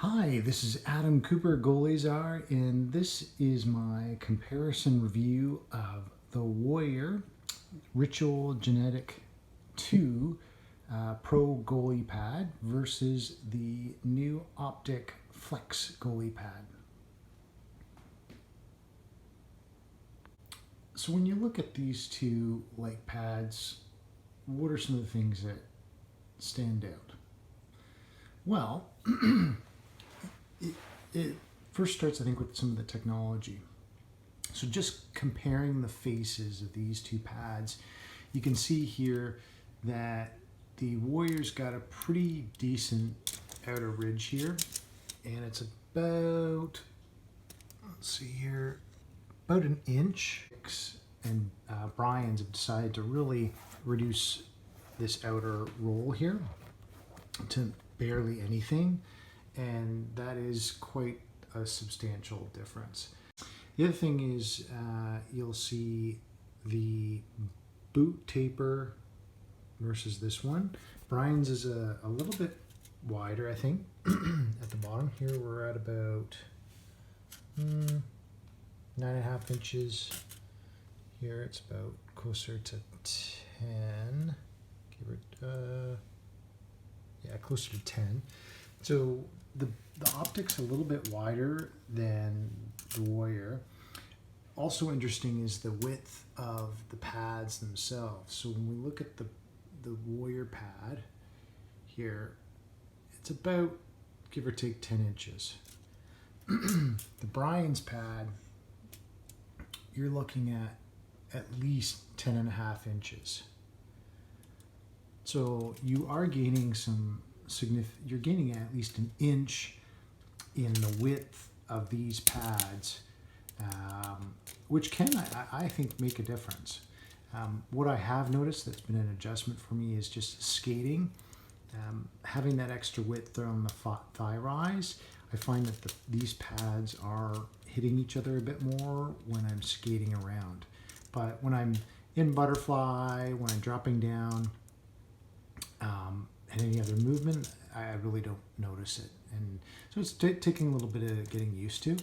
Hi, this is Adam Cooper, Goalie Czar, and this is my comparison review of the Warrior Ritual Genetic 2 Pro Goalie Pad versus the new Optik Flex Goalie Pad. So when you look at these two light pads, what are some of the things that stand out? Well, it first starts, I think, with some of the technology. So just comparing the faces of these two pads, you can see here that the Warrior's got a pretty decent outer ridge here, and it's about, let's see here, about an inch. And Brian's have decided to really reduce this outer roll here to barely anything, and that is quite a substantial difference. The other thing is you'll see the boot taper versus this one. Brian's is a little bit wider, I think. At the bottom here we're at about 9.5 inches. Here it's about closer to 10. Closer to 10. So the Optik's a little bit wider than the Warrior. Also interesting is the width of the pads themselves. So when we look at the Warrior pad here, it's about, give or take, 10 inches. The Brian's pad, you're looking at least 10.5 inches. So you are gaining some you're gaining at least an inch in the width of these pads, which can, I think, make a difference. What I have noticed that's been an adjustment for me is just skating. Having that extra width there on the thigh rise, I find that these pads are hitting each other a bit more when I'm skating around. But when I'm in butterfly, when I'm dropping down, and any other movement, I really don't notice it. And so it's taking a little bit of getting used to.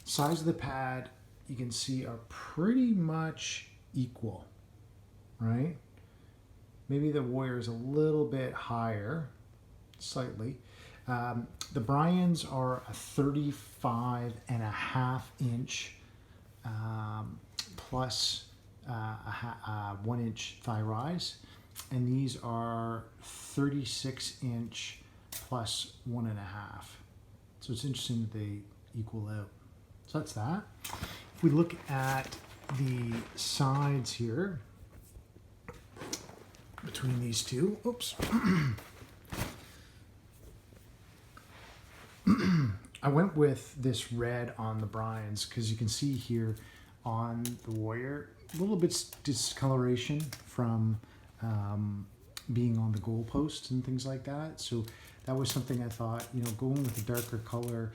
Size of the pad, you can see, are pretty much equal, right? Maybe the Warrior is a little bit higher, slightly. The Brian's are a 35.5 inch plus a 1 inch thigh rise. And these are 36 inch plus 1.5. So it's interesting that they equal out. So that's that. If we look at the sides here between these two, oops. I went with this red on the Brian's because you can see here on the Warrior a little bit discoloration from being on the goalposts and things like that. So that was something I thought, going with a darker color,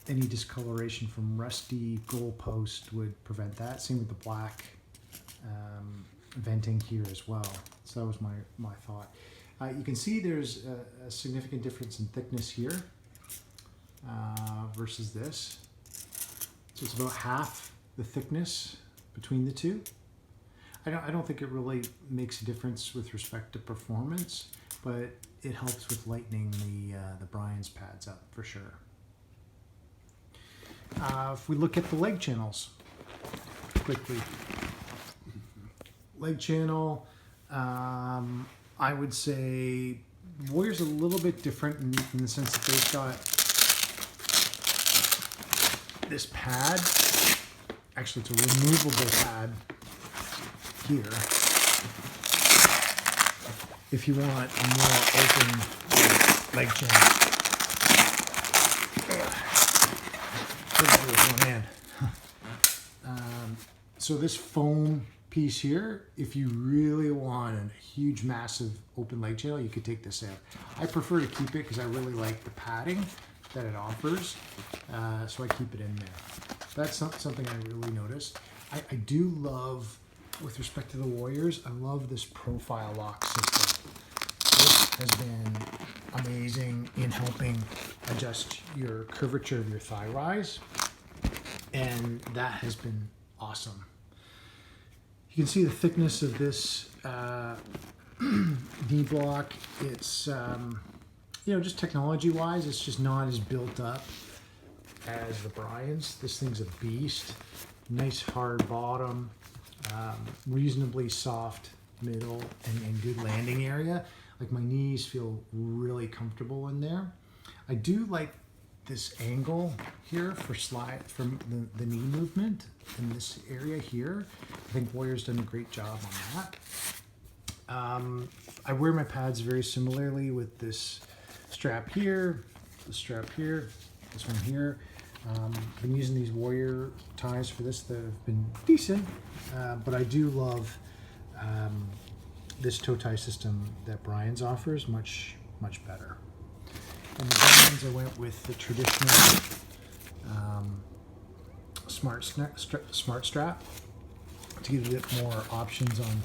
any discoloration from rusty goalpost would prevent that. Same with the black venting here as well. So that was my thought. You can see there's a significant difference in thickness here versus this. So it's about half the thickness between the two. I don't think it really makes a difference with respect to performance, but it helps with lightening the Brian's pads up for sure. If we look at the leg channels quickly, leg channel, I would say Warrior's a little bit different in the sense that they've got this pad. Actually, it's a removable pad here if you want a more open leg channel. So this foam piece here, if you really want a huge, massive open leg channel, you could take this out. I prefer to keep it because I really like the padding that it offers, so I keep it in there. That's not something I really noticed. I do love, with respect to the Warriors, I love this profile lock system. This has been amazing in helping adjust your curvature of your thigh rise, and that has been awesome. You can see the thickness of this knee block. It's you know, just technology wise, it's just not as built up as the Brian's. This thing's a beast. Nice hard bottom, reasonably soft middle, and good landing area. Like, my knees feel really comfortable in there. I do like this angle here for slide from the knee movement in this area here. I think Warrior's done a great job on that. I wear my pads very similarly with this strap here, the strap here, this one here. I've been using these Warrior ties for this that have been decent, but I do love this toe tie system that Brian's offers, much better. And the Brian's, I went with the traditional smart strap to give a bit more options on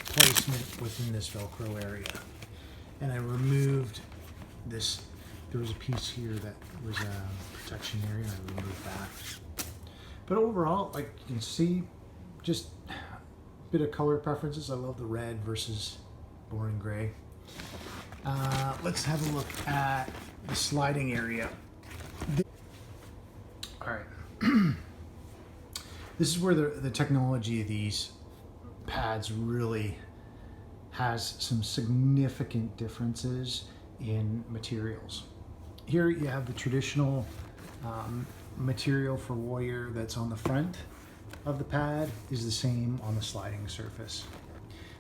placement within this Velcro area. And I removed this. There was a piece here that was a protection area, and I removed that. But overall, like you can see, just a bit of color preferences. I love the red versus boring gray. Let's have a look at the sliding area. All right. This is where the technology of these pads really has some significant differences in materials. Here you have the traditional material for Warrior that's on the front of the pad is the same on the sliding surface.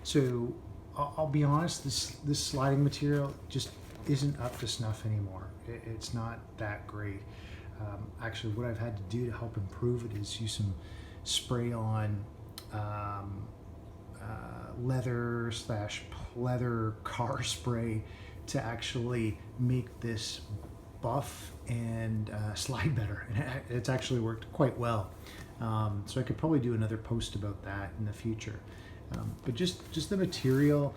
So I'll be honest, this sliding material just isn't up to snuff anymore. It's not that great. Actually, what I've had to do to help improve it is use some spray on leather car spray to actually make this buff and slide better. And it's actually worked quite well. So I could probably do another post about that in the future. But just the material,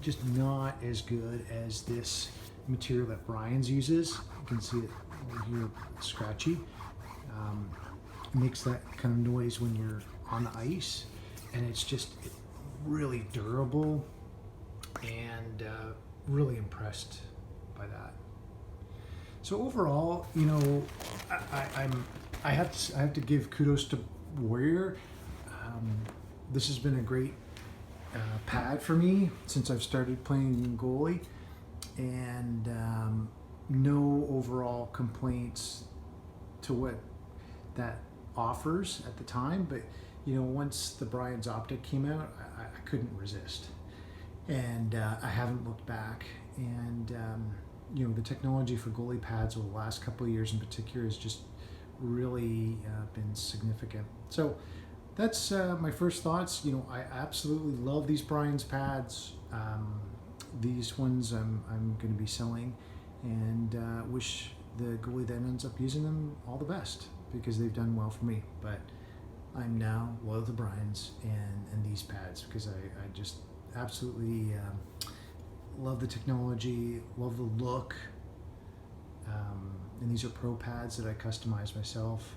just not as good as this material that Brian's uses. You can see it over here, scratchy. It makes that kind of noise when you're on the ice, and it's just really durable, and really impressed by that. So overall, you know, I have to give kudos to Warrior. This has been a great pad for me since I've started playing goalie, and no overall complaints to what that offers at the time. But you know, once the Brian's Optik came out, I couldn't resist, and I haven't looked back. And you know, the technology for goalie pads over the last couple of years in particular has just really been significant. So that's my first thoughts. You know, I absolutely love these Brian's pads. These ones I'm going to be selling, and wish the goalie that ends up using them all the best, because they've done well for me. But I'm now loyal to Brian's and these pads, because I just absolutely love the technology, love the look. And these are pro pads that I customize myself,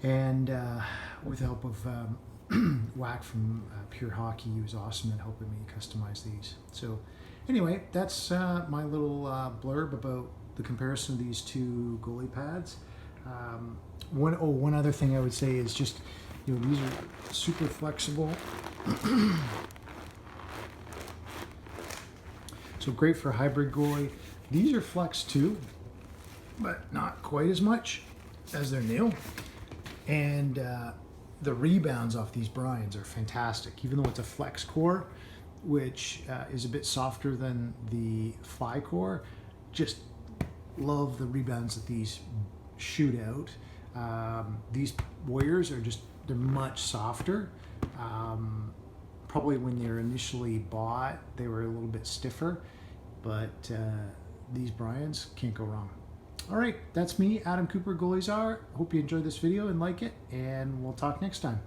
and with the help of Whack from Pure Hockey. He was awesome at helping me customize these. So anyway, that's my little blurb about the comparison of these two goalie pads. One other thing I would say is just, you know, these are super flexible. So great for hybrid goalie. These are flex too, but not quite as much as they're new. And the rebounds off these Brian's are fantastic, even though it's a flex core, which is a bit softer than the fly core. Just love the rebounds that these shoot out. These Warriors are they're much softer. Probably when they're initially bought, they were a little bit stiffer, but these Brian's can't go wrong. All right, that's me, Adam Cooper, Goalie Czar. Hope you enjoyed this video and like it, and we'll talk next time.